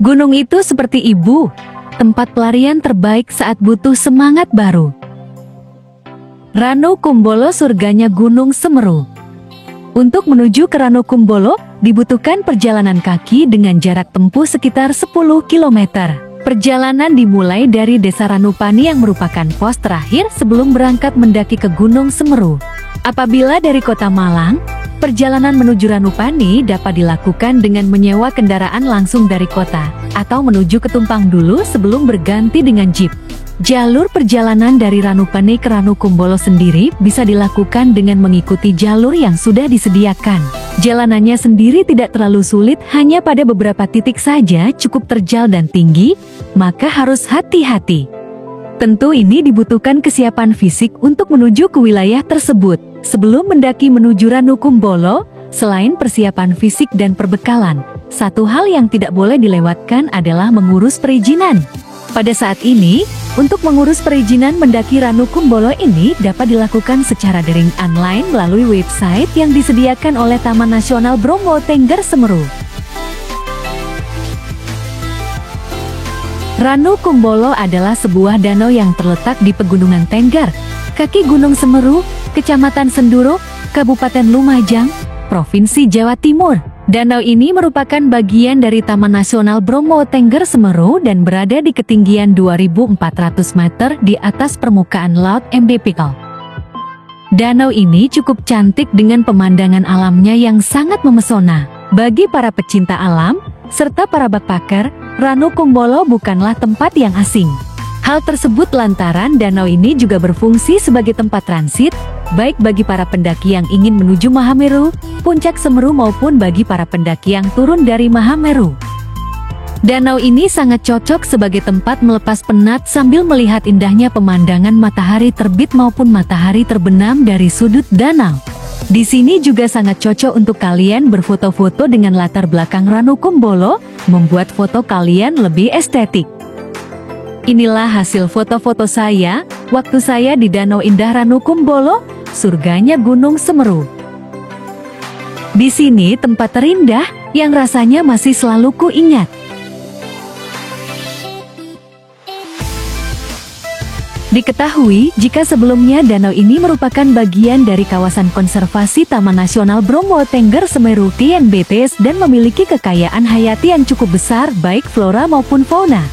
Gunung itu seperti ibu, tempat pelarian terbaik saat butuh semangat baru. Ranukumbolo, surganya Gunung Semeru. Untuk menuju ke Ranukumbolo, dibutuhkan perjalanan kaki dengan jarak tempuh sekitar 10 km. Perjalanan dimulai dari Desa Ranupani yang merupakan pos terakhir sebelum berangkat mendaki ke Gunung Semeru. Apabila dari Kota Malang, perjalanan menuju Ranupani dapat dilakukan dengan menyewa kendaraan langsung dari kota, atau menuju ke Tumpang dulu sebelum berganti dengan jeep. Jalur perjalanan dari Ranupani ke Ranukumbolo sendiri bisa dilakukan dengan mengikuti jalur yang sudah disediakan. Jalanannya sendiri tidak terlalu sulit, hanya pada beberapa titik saja cukup terjal dan tinggi, maka harus hati-hati. Tentu ini dibutuhkan kesiapan fisik untuk menuju ke wilayah tersebut. Sebelum mendaki menuju Ranukumbolo, selain persiapan fisik dan perbekalan, satu hal yang tidak boleh dilewatkan adalah mengurus perizinan. Pada saat ini, untuk mengurus perizinan mendaki Ranukumbolo ini dapat dilakukan secara daring online melalui website yang disediakan oleh Taman Nasional Bromo Tengger Semeru. Ranukumbolo adalah sebuah danau yang terletak di Pegunungan Tengger, kaki Gunung Semeru, Kecamatan Senduro, Kabupaten Lumajang, Provinsi Jawa Timur. Danau ini merupakan bagian dari Taman Nasional Bromo Tengger Semeru dan berada di ketinggian 2.400 meter di atas permukaan laut MDPL. Danau ini cukup cantik dengan pemandangan alamnya yang sangat memesona. Bagi para pecinta alam, serta para backpacker, Ranukumbolo bukanlah tempat yang asing. Hal tersebut lantaran danau ini juga berfungsi sebagai tempat transit, baik bagi para pendaki yang ingin menuju Mahameru, Puncak Semeru maupun bagi para pendaki yang turun dari Mahameru. Danau ini sangat cocok sebagai tempat melepas penat sambil melihat indahnya pemandangan matahari terbit maupun matahari terbenam dari sudut danau. Di sini juga sangat cocok untuk kalian berfoto-foto dengan latar belakang Ranukumbolo, membuat foto kalian lebih estetik. Inilah hasil foto-foto saya, waktu saya di Danau Indah Ranukumbolo, surganya Gunung Semeru. Di sini tempat terindah, yang rasanya masih selalu kuingat. Diketahui, jika sebelumnya danau ini merupakan bagian dari kawasan konservasi Taman Nasional Bromo Tengger Semeru TNBTS dan memiliki kekayaan hayati yang cukup besar baik flora maupun fauna.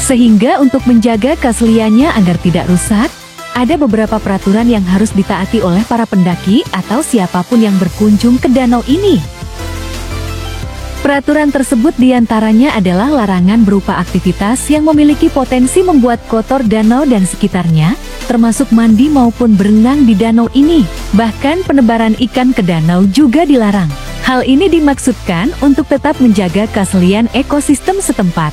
Sehingga untuk menjaga keasliannya agar tidak rusak, ada beberapa peraturan yang harus ditaati oleh para pendaki atau siapapun yang berkunjung ke danau ini. Peraturan tersebut diantaranya adalah larangan berupa aktivitas yang memiliki potensi membuat kotor danau dan sekitarnya, termasuk mandi maupun berenang di danau ini. Bahkan penebaran ikan ke danau juga dilarang. Hal ini dimaksudkan untuk tetap menjaga keaslian ekosistem setempat.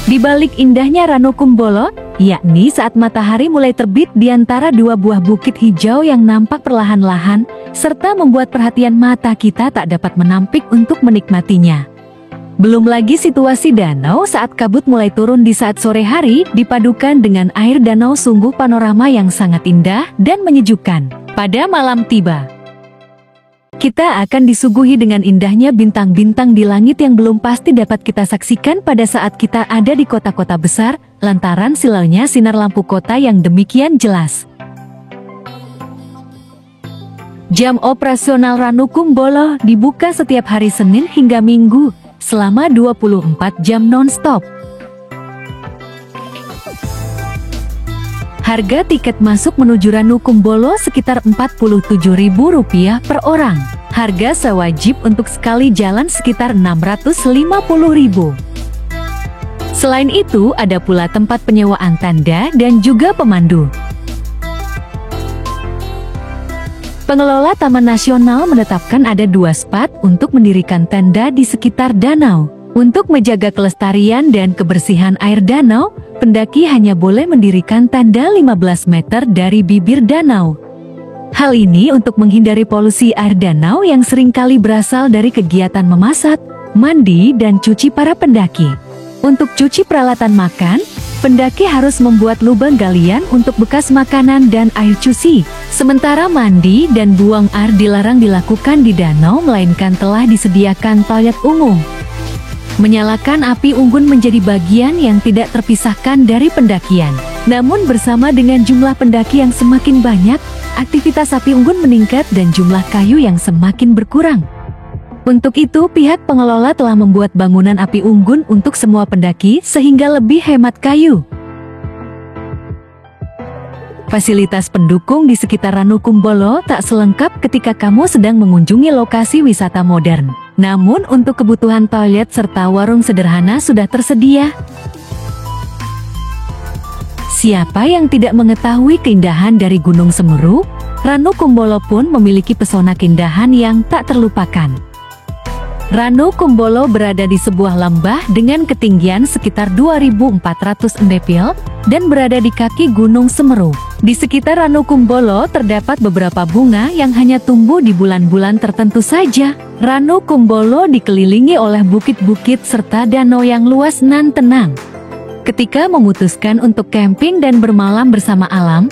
Di balik indahnya Ranukumbolo, yakni saat matahari mulai terbit di antara dua buah bukit hijau yang nampak perlahan-lahan, serta membuat perhatian mata kita tak dapat menampik untuk menikmatinya. Belum lagi situasi danau saat kabut mulai turun di saat sore hari, dipadukan dengan air danau, sungguh panorama yang sangat indah dan menyejukkan. Pada malam tiba, kita akan disuguhi dengan indahnya bintang-bintang di langit yang belum pasti dapat kita saksikan pada saat kita ada di kota-kota besar, lantaran silaunya sinar lampu kota yang demikian jelas. Jam operasional Ranukumbolo dibuka setiap hari Senin hingga Minggu, selama 24 jam non-stop. Harga tiket masuk menuju Ranukumbolo sekitar Rp47.000 per orang. Harga sewajib untuk sekali jalan sekitar Rp650.000. Selain itu, ada pula tempat penyewaan tenda dan juga pemandu. Pengelola Taman Nasional menetapkan ada 2 spot untuk mendirikan tenda di sekitar danau. Untuk menjaga kelestarian dan kebersihan air danau, pendaki hanya boleh mendirikan tenda 15 meter dari bibir danau. Hal ini untuk menghindari polusi air danau yang seringkali berasal dari kegiatan memasak, mandi, dan cuci para pendaki. Untuk cuci peralatan makan, pendaki harus membuat lubang galian untuk bekas makanan dan air cuci. Sementara mandi dan buang air dilarang dilakukan di danau melainkan telah disediakan toilet umum. Menyalakan api unggun menjadi bagian yang tidak terpisahkan dari pendakian. Namun bersama dengan jumlah pendaki yang semakin banyak, aktivitas api unggun meningkat dan jumlah kayu yang semakin berkurang. Untuk itu pihak pengelola telah membuat bangunan api unggun untuk semua pendaki sehingga lebih hemat kayu. Fasilitas pendukung di sekitar Ranukumbolo tak selengkap ketika kamu sedang mengunjungi lokasi wisata modern. Namun untuk kebutuhan toilet serta warung sederhana sudah tersedia. Siapa yang tidak mengetahui keindahan dari Gunung Semeru? Ranukumbolo pun memiliki pesona keindahan yang tak terlupakan. Ranukumbolo berada di sebuah lembah dengan ketinggian sekitar 2.400 mdpl dan berada di kaki Gunung Semeru. Di sekitar Ranukumbolo terdapat beberapa bunga yang hanya tumbuh di bulan-bulan tertentu saja. Ranukumbolo dikelilingi oleh bukit-bukit serta danau yang luas nan tenang. Ketika memutuskan untuk camping dan bermalam bersama alam,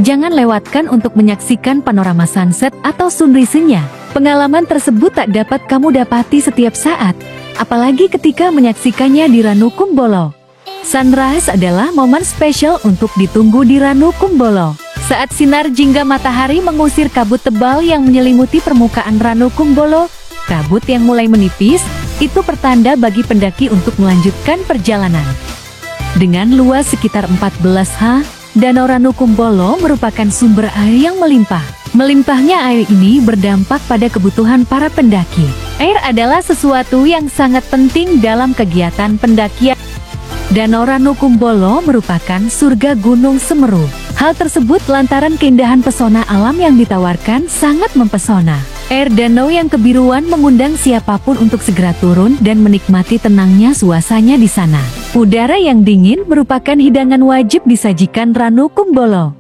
jangan lewatkan untuk menyaksikan panorama sunset atau sunrise-nya. Pengalaman tersebut tak dapat kamu dapati setiap saat, apalagi ketika menyaksikannya di Ranukumbolo. Sunrise adalah momen spesial untuk ditunggu di Ranukumbolo. Saat sinar jingga matahari mengusir kabut tebal yang menyelimuti permukaan Ranukumbolo, kabut yang mulai menipis, itu pertanda bagi pendaki untuk melanjutkan perjalanan. Dengan luas sekitar 14 ha, Danau Ranukumbolo merupakan sumber air yang melimpah. Melimpahnya air ini berdampak pada kebutuhan para pendaki. Air adalah sesuatu yang sangat penting dalam kegiatan pendakian. Danau Ranukumbolo merupakan surga Gunung Semeru. Hal tersebut lantaran keindahan pesona alam yang ditawarkan sangat mempesona. Air danau yang kebiruan mengundang siapapun untuk segera turun dan menikmati tenangnya suasana di sana. Udara yang dingin merupakan hidangan wajib disajikan Ranukumbolo.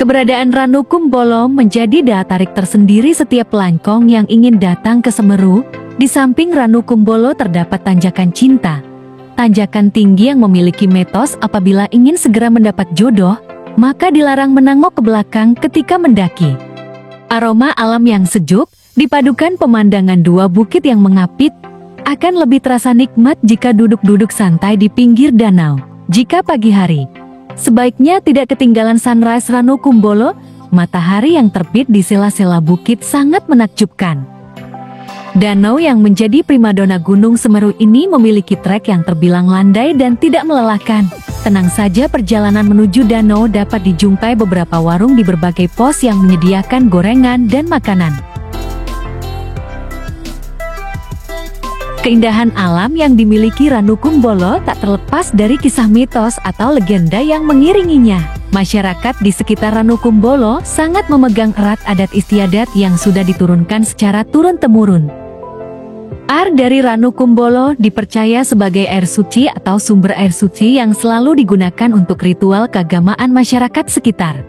Keberadaan Ranukumbolo menjadi daya tarik tersendiri setiap pelangkong yang ingin datang ke Semeru. Di samping Ranukumbolo terdapat tanjakan cinta. Tanjakan tinggi yang memiliki mitos apabila ingin segera mendapat jodoh, maka dilarang menengok ke belakang ketika mendaki. Aroma alam yang sejuk, dipadukan pemandangan dua bukit yang mengapit, akan lebih terasa nikmat jika duduk-duduk santai di pinggir danau. Jika pagi hari, sebaiknya tidak ketinggalan sunrise Ranukumbolo, matahari yang terbit di sela-sela bukit sangat menakjubkan. Danau yang menjadi primadona Gunung Semeru ini memiliki trek yang terbilang landai dan tidak melelahkan. Tenang saja perjalanan menuju danau dapat dijumpai beberapa warung di berbagai pos yang menyediakan gorengan dan makanan. Keindahan alam yang dimiliki Ranukumbolo tak terlepas dari kisah mitos atau legenda yang mengiringinya. Masyarakat di sekitar Ranukumbolo sangat memegang erat adat istiadat yang sudah diturunkan secara turun-temurun. Air dari Ranukumbolo dipercaya sebagai air suci atau sumber air suci yang selalu digunakan untuk ritual keagamaan masyarakat sekitar.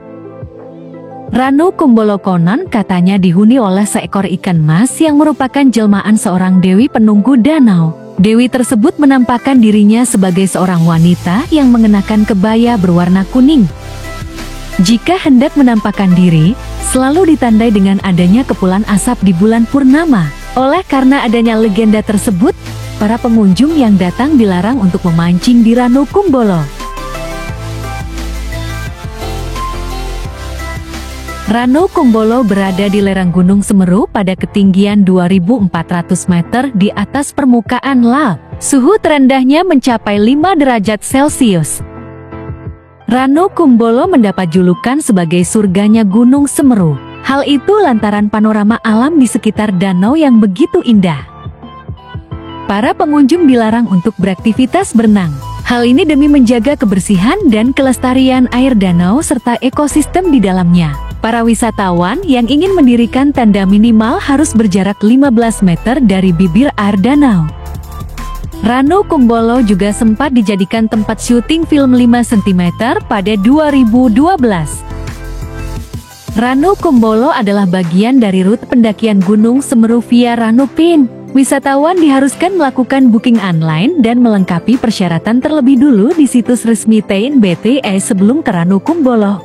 Ranukumbolo konon katanya dihuni oleh seekor ikan mas yang merupakan jelmaan seorang dewi penunggu danau. Dewi tersebut menampakkan dirinya sebagai seorang wanita yang mengenakan kebaya berwarna kuning. Jika hendak menampakkan diri, selalu ditandai dengan adanya kepulan asap di bulan purnama. Oleh karena adanya legenda tersebut, para pengunjung yang datang dilarang untuk memancing di Ranukumbolo. Ranukumbolo berada di lereng Gunung Semeru pada ketinggian 2.400 meter di atas permukaan laut. Suhu terendahnya mencapai 5 derajat Celcius. Ranukumbolo mendapat julukan sebagai surganya Gunung Semeru. Hal itu lantaran panorama alam di sekitar danau yang begitu indah. Para pengunjung dilarang untuk beraktivitas berenang. Hal ini demi menjaga kebersihan dan kelestarian air danau serta ekosistem di dalamnya. Para wisatawan yang ingin mendirikan tenda minimal harus berjarak 15 meter dari bibir air danau. Ranukumbolo juga sempat dijadikan tempat syuting film 5 cm pada 2012. Ranukumbolo adalah bagian dari rute pendakian Gunung Semeru via Ranupin. Wisatawan diharuskan melakukan booking online dan melengkapi persyaratan terlebih dulu di situs resmi TNBTE sebelum ke Ranukumbolo.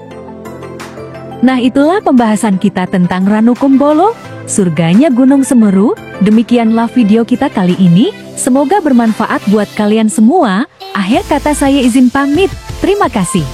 Nah, itulah pembahasan kita tentang Ranukumbolo, surganya Gunung Semeru. Demikianlah video kita kali ini. Semoga bermanfaat buat kalian semua. Akhir kata saya izin pamit. Terima kasih.